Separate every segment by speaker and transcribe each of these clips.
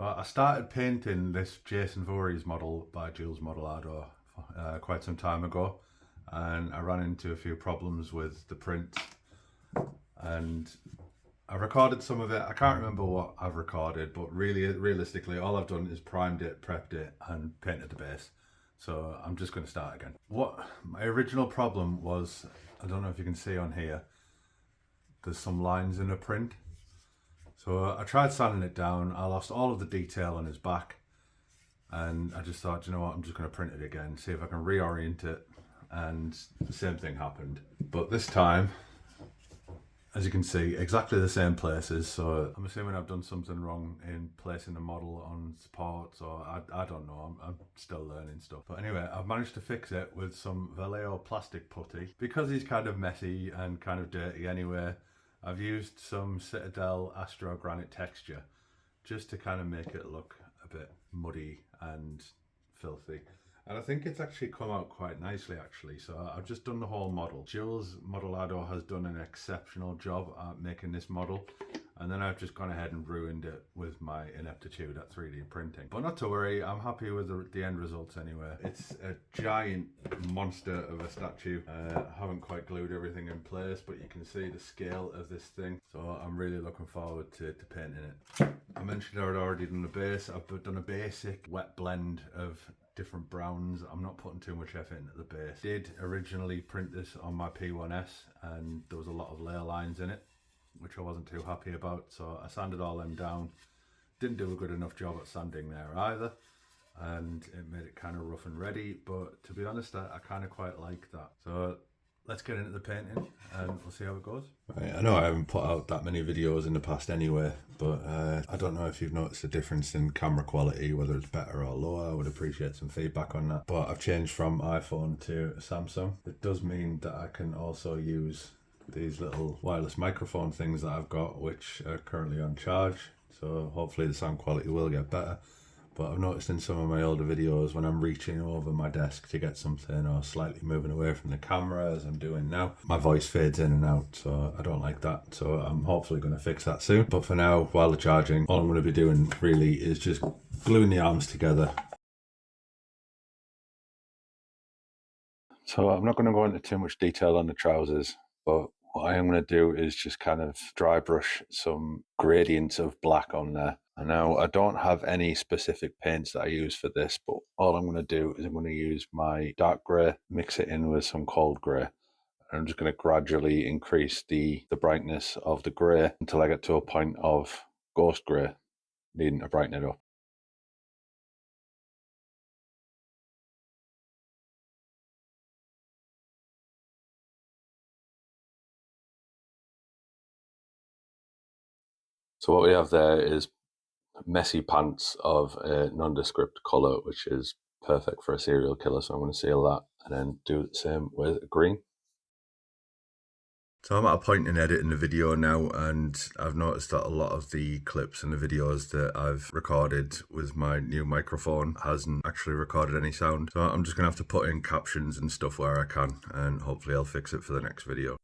Speaker 1: I started painting this Jason Voorhees model by Jules Modelado quite some time ago, and I ran into a few problems with the print, and I recorded some of it. I can't remember what I've recorded, but realistically, all I've done is primed it, prepped it, and painted the base. So I'm just going to start again. What my original problem was, I don't know if you can see on here, there's some lines in the print. So I tried sanding it down. I lost all of the detail on his back, and I just thought, you know what, I'm just going to print it again, see if I can reorient it, and the same thing happened. But this time, as you can see, exactly the same places. So I'm assuming I've done something wrong in placing the model on supports, or I don't know, I'm still learning stuff. But anyway, I've managed to fix it with some Vallejo plastic putty. Because he's kind of messy and kind of dirty anyway, I've used some Citadel Astro Granite texture just to kind of make it look a bit muddy and filthy. And I think it's actually come out quite nicely actually. So I've just done the whole model. Jules Modelado has done an exceptional job at making this model. And then I've just gone ahead and ruined it with my ineptitude at 3D printing. But not to worry, I'm happy with the end results anyway. It's a giant monster of a statue. I haven't quite glued everything in place, but you can see the scale of this thing. So I'm really looking forward to painting it. I mentioned I'd already done the base. I've done a basic wet blend of different browns. I'm not putting too much effort into the base. I did originally print this on my P1S, and there was a lot of layer lines in it, which I wasn't too happy about, so I sanded all them down. Didn't do a good enough job at sanding there either, and it made it kind of rough and ready, but to be honest, I kind of quite like that. So let's get into the painting and we'll see how it goes. Right, I know I haven't put out that many videos in the past anyway, but I don't know if you've noticed a difference in camera quality, whether it's better or lower. I would appreciate some feedback on that. But I've changed from iPhone to Samsung. It does mean that I can also use these little wireless microphone things that I've got, which are currently on charge, so hopefully the sound quality will get better. But I've noticed in some of my older videos, when I'm reaching over my desk to get something or slightly moving away from the camera as I'm doing now, my voice fades in and out, so I don't like that. So I'm hopefully going to fix that soon. But for now, while they're charging, all I'm going to be doing really is just gluing the arms together. So I'm not going to go into too much detail on the trousers, but what I am going to do is just kind of dry brush some gradients of black on there. And now I don't have any specific paints that I use for this, but all I'm going to do is I'm going to use my dark grey, mix it in with some cold grey. And I'm just going to gradually increase the brightness of the grey until I get to a point of ghost grey, needing to brighten it up. So what we have there is messy pants of a nondescript colour, which is perfect for a serial killer. So I'm going to seal that and then do the same with green. So I'm at a point in editing the video now, and I've noticed that a lot of the clips and the videos that I've recorded with my new microphone hasn't actually recorded any sound. So I'm just going to have to put in captions and stuff where I can, and hopefully I'll fix it for the next video.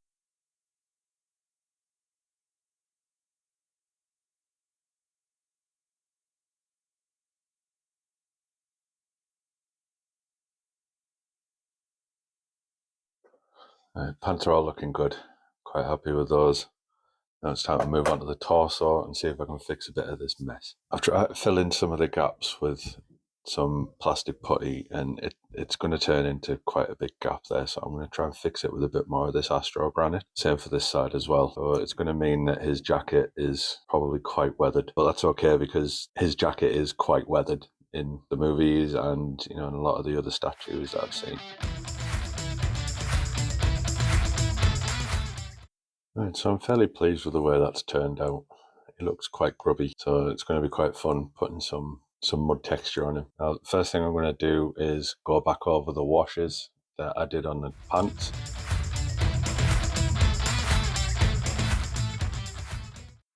Speaker 1: Pants are all looking good. Quite happy with those. Now it's time to move on to the torso and see if I can fix a bit of this mess. I've tried to fill in some of the gaps with some plastic putty, and it's going to turn into quite a big gap there, so I'm going to try and fix it with a bit more of this Astro Granite. Same for this side as well. So it's going to mean that his jacket is probably quite weathered, but that's okay because his jacket is quite weathered in the movies and, you know, in a lot of the other statues that I've seen. Right, so I'm fairly pleased with the way that's turned out. It looks quite grubby, so it's going to be quite fun putting some mud texture on him. Now, the first thing I'm going to do is go back over the washes that I did on the pants.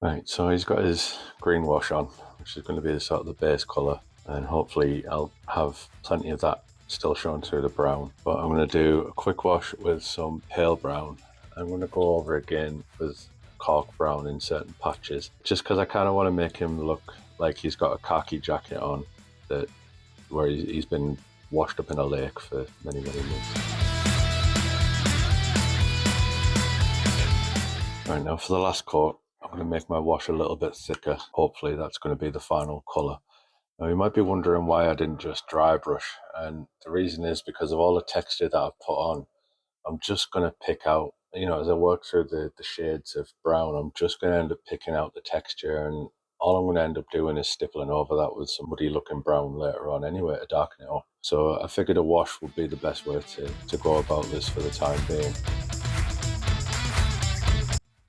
Speaker 1: Right, so he's got his green wash on, which is going to be the sort of the base colour, and hopefully I'll have plenty of that still showing through the brown. But I'm going to do a quick wash with some pale brown. I'm going to go over again with cork brown in certain patches, just because I kind of want to make him look like he's got a khaki jacket on that where he's been washed up in a lake for many months. Right, now for the last coat, I'm going to make my wash a little bit thicker. Hopefully that's going to be the final colour. Now you might be wondering why I didn't just dry brush, and the reason is because of all the texture that I've put on. I'm just going to pick out, you know, as I work through the shades of brown, I'm just going to end up picking out the texture, and all I'm going to end up doing is stippling over that with some muddy looking brown later on anyway to darken it up. So I figured a wash would be the best way to go about this for the time being.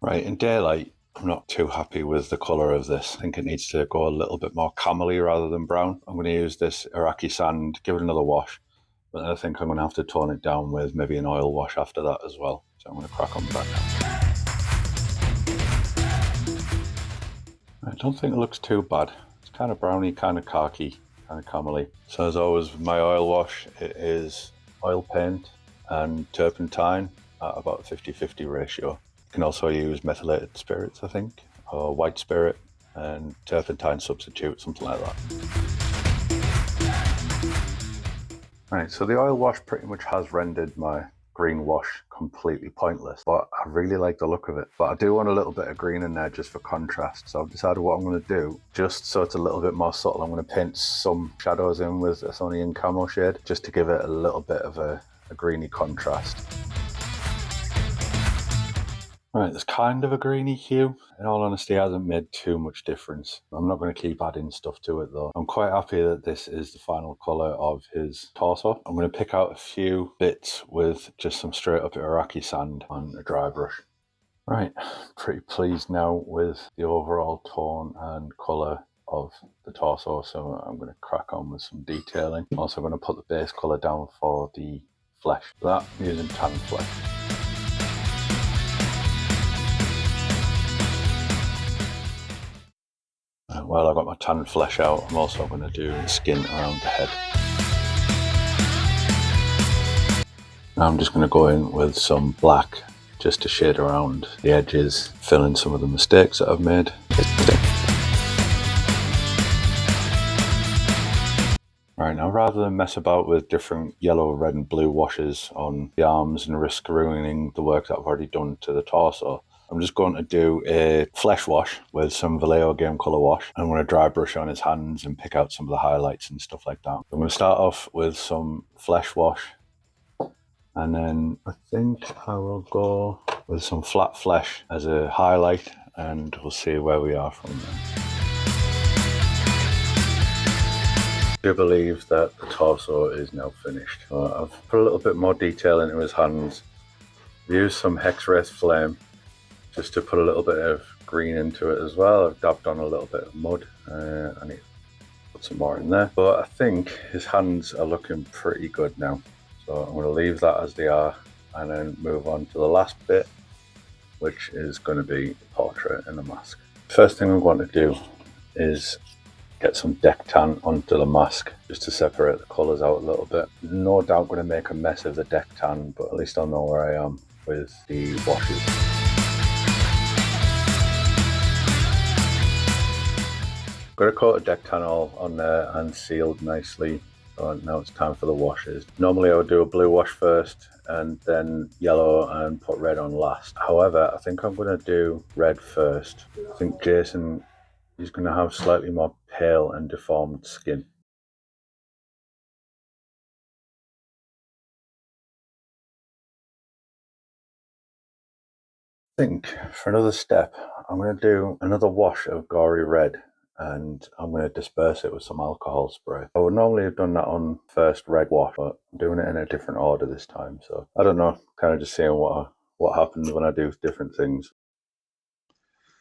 Speaker 1: Right, in daylight, I'm not too happy with the colour of this. I think it needs to go a little bit more camely rather than brown. I'm going to use this Iraqi sand, give it another wash, but then I think I'm going to have to tone it down with maybe an oil wash after that as well. So I'm going to crack on with that now. I don't think it looks too bad. It's kind of browny, kind of khaki, kind of camely. So as always with my oil wash, it is oil paint and turpentine at about a 50-50 ratio. You can also use methylated spirits, I think, or white spirit and turpentine substitute, something like that. Right, so the oil wash pretty much has rendered my green wash completely pointless, but I really like the look of it. But I do want a little bit of green in there just for contrast, so I've decided what I'm going to do, just so it's a little bit more subtle. I'm going to paint some shadows in with a Sonian camo shade, just to give it a little bit of a greeny contrast. Right, there's kind of a greeny hue. In all honesty, it hasn't made too much difference. I'm not going to keep adding stuff to it though. I'm quite happy that this is the final colour of his torso. I'm going to pick out a few bits with just some straight up Iraqi sand on a dry brush. Right, pretty pleased now with the overall tone and colour of the torso, so I'm going to crack on with some detailing. I'm also going to put the base colour down for the flesh. For that, I'm using tan flesh. While I've got my tan flesh out, I'm also going to do the skin around the head. Now I'm just going to go in with some black just to shade around the edges, fill in some of the mistakes that I've made. Right, now rather than mess about with different yellow, red and blue washes on the arms and risk ruining the work that I've already done to the torso, I'm just going to do a flesh wash with some Vallejo Game Colour wash. I'm going to dry brush on his hands and pick out some of the highlights and stuff like that. I'm going to start off with some flesh wash, and then I think I will go with some flat flesh as a highlight, and we'll see where we are from there. I do believe that the torso is now finished. I've put a little bit more detail into his hands. I've used some Hex-Wraith Flame just to put a little bit of green into it as well. I've dabbed on a little bit of mud. I need to put some more in there. But I think his hands are looking pretty good now. So I'm going to leave that as they are and then move on to the last bit, which is going to be the portrait and the mask. First thing I'm going to do is get some deck tan onto the mask just to separate the colours out a little bit. No doubt going to make a mess of the deck tan, but at least I'll know where I am with the washes. Got a coat of deck tan all on there and sealed nicely. So now it's time for the washes. Normally I would do a blue wash first and then yellow and put red on last. However, I think I'm going to do red first. I think Jason is going to have slightly more pale and deformed skin. I think for another step, I'm going to do another wash of gory red, and I'm going to disperse it with some alcohol spray. I would normally have done that on first red wash, but I'm doing it in a different order this time. So I don't know, kind of just seeing what happens when I do different things.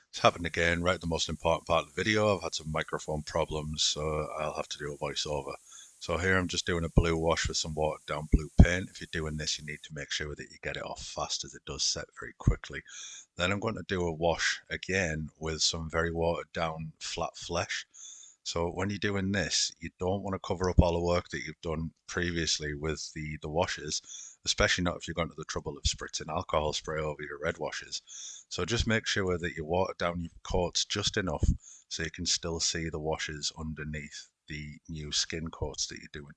Speaker 1: It's happened again, right at the most important part of the video. I've had some microphone problems, so I'll have to do a voiceover. So here I'm just doing a blue wash with some watered down blue paint. If you're doing this, you need to make sure that you get it off fast, as it does set very quickly. Then I'm going to do a wash again with some very watered down flat flesh. So when you're doing this, you don't want to cover up all the work that you've done previously with the washes, especially not if you're going to the trouble of spritzing alcohol spray over your red washes. So just make sure that you water down your coats just enough so you can still see the washes underneath the new skin coats that you're doing.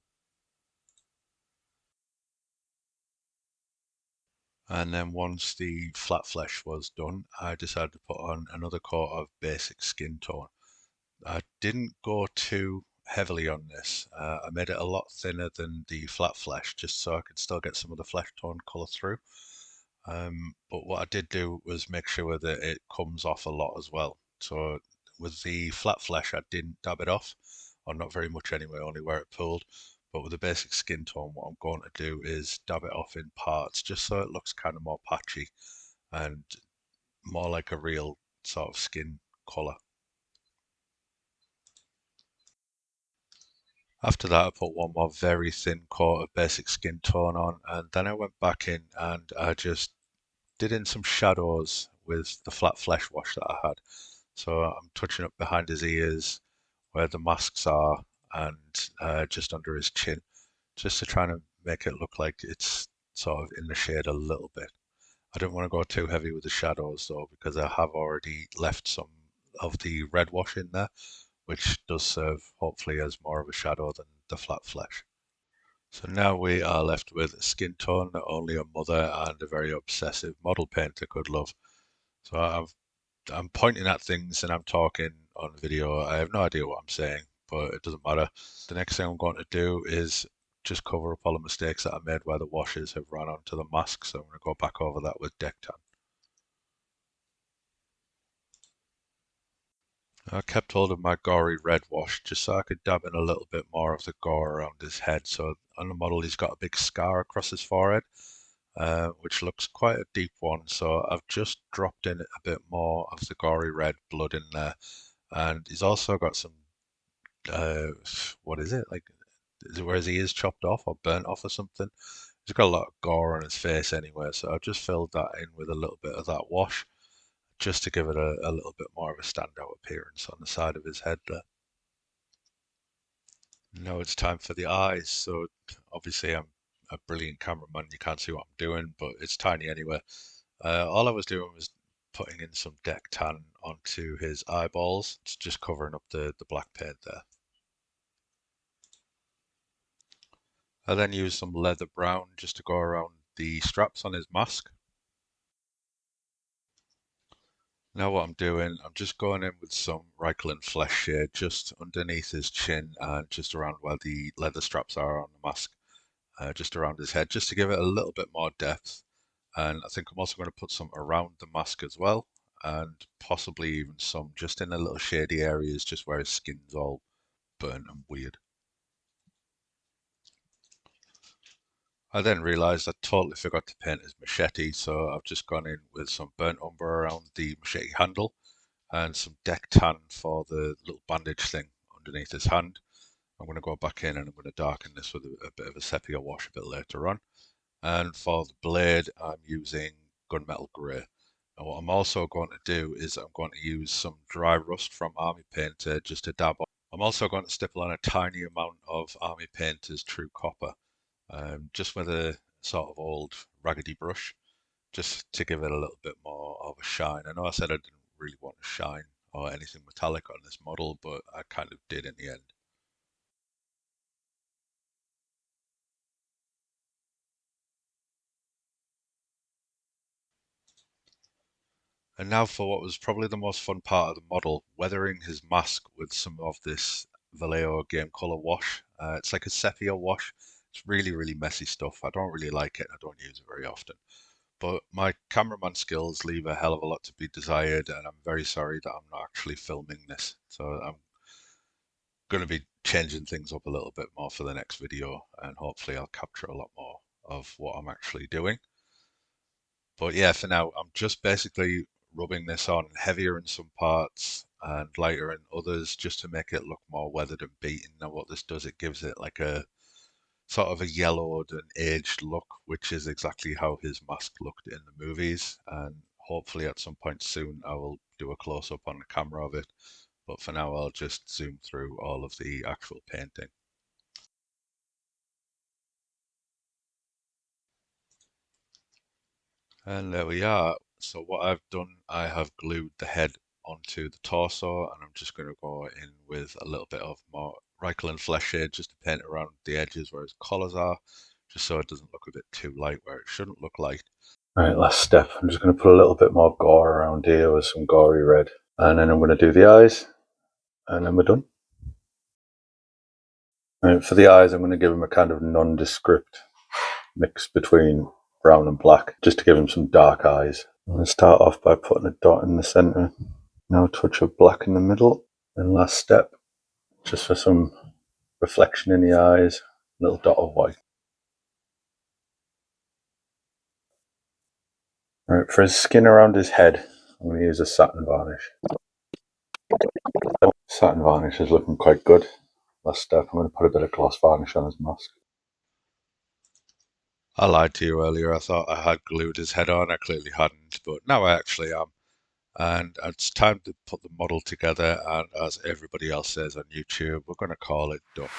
Speaker 1: And then once the flat flesh was done, I decided to put on another coat of basic skin tone. I didn't go too heavily on this. I made it a lot thinner than the flat flesh just so I could still get some of the flesh tone colour through. But what I did do was make sure that it comes off a lot as well. So with the flat flesh, I didn't dab it off, or not very much anyway, only where it pulled. But with the basic skin tone, what I'm going to do is dab it off in parts, just so it looks kind of more patchy and more like a real sort of skin colour. After that, I put one more very thin coat of basic skin tone on, and then I went back in and I just did in some shadows with the flat flesh wash that I had. So I'm touching up behind his ears, where the masks are, and just under his chin, just to try and make it look like it's sort of in the shade a little bit. I didn't want to go too heavy with the shadows though, because I have already left some of the red wash in there, which does serve hopefully as more of a shadow than the flat flesh. So now we are left with a skin tone that only a mother and a very obsessive model painter could love. So I'm pointing at things and I'm talking on video. I have no idea what I'm saying, but it doesn't matter. The next thing I'm going to do is just cover up all the mistakes that I made where the washes have run onto the mask. So I'm going to go back over that with deck tan. I kept hold of my gory red wash just so I could dab in a little bit more of the gore around his head. So on the model, he's got a big scar across his forehead, which looks quite a deep one. So I've just dropped in a bit more of the gory red blood in there. And he's also got some, uh, what is it? Like, is it where his ears chopped off or burnt off or something? He's got a lot of gore on his face anyway. So I've just filled that in with a little bit of that wash just to give it a little bit more of a standout appearance on the side of his head there. Now it's time for the eyes. So obviously I'm a brilliant cameraman. You can't see what I'm doing, but it's tiny anyway. All I was doing was putting in some deck tan onto his eyeballs, just covering up the black paint there. I then used some leather brown just to go around the straps on his mask. Now what I'm doing, I'm just going in with some Reichland flesh shade just underneath his chin and just around where the leather straps are on the mask, just around his head, just to give it a little bit more depth. And I think I'm also going to put some around the mask as well, and possibly even some just in the little shady areas, just where his skin's all burnt and weird. I then realised I totally forgot to paint his machete, so I've just gone in with some burnt umber around the machete handle and some deck tan for the little bandage thing underneath his hand. I'm going to go back in and I'm going to darken this with a bit of a sepia wash a bit later on. And for the blade, I'm using gunmetal grey. And what I'm also going to do is I'm going to use some dry rust from Army Painter just to dab on. I'm also going to stipple on a tiny amount of Army Painter's True Copper, just with a sort of old raggedy brush, just to give it a little bit more of a shine. I know I said I didn't really want to shine or anything metallic on this model, but I kind of did in the end. And now for what was probably the most fun part of the model, weathering his mask with some of this Vallejo Game Color wash. It's like a sepia wash. It's really, really messy stuff. I don't really like it. I don't use it very often. But my cameraman skills leave a hell of a lot to be desired, and I'm very sorry that I'm not actually filming this. So I'm going to be changing things up a little bit more for the next video, and hopefully I'll capture a lot more of what I'm actually doing. But yeah, for now, I'm just basically rubbing this on heavier in some parts and lighter in others just to make it look more weathered and beaten. Now, what this does, it gives it like a sort of a yellowed and aged look, which is exactly how his mask looked in the movies. And hopefully, at some point soon, I will do a close up on the camera of it. but for now I'll just zoom through all of the actual painting. And there we are. So what I've done, I have glued the head onto the torso, and I'm just going to go in with a little bit of more Reikland flesh shade just to paint around the edges where his collars are, just so it doesn't look a bit too light where it shouldn't look light. Right, last step. I'm just going to put a little bit more gore around here with some gory red, and then I'm going to do the eyes, and then we're done. Right, for the eyes, I'm going to give him a kind of nondescript mix between brown and black, just to give him some dark eyes. I'm going to start off by putting a dot in the center. Now a touch of black in the middle. And last step, just for some reflection in the eyes, a little dot of white. Right, for his skin around his head, I'm going to use a satin varnish. Satin varnish is looking quite good. Last step, I'm going to put a bit of gloss varnish on his mask. I lied to you earlier. I thought I had glued his head on. I clearly hadn't, but now I actually am. And it's time to put the model together, and as everybody else says on YouTube, we're going to call it done.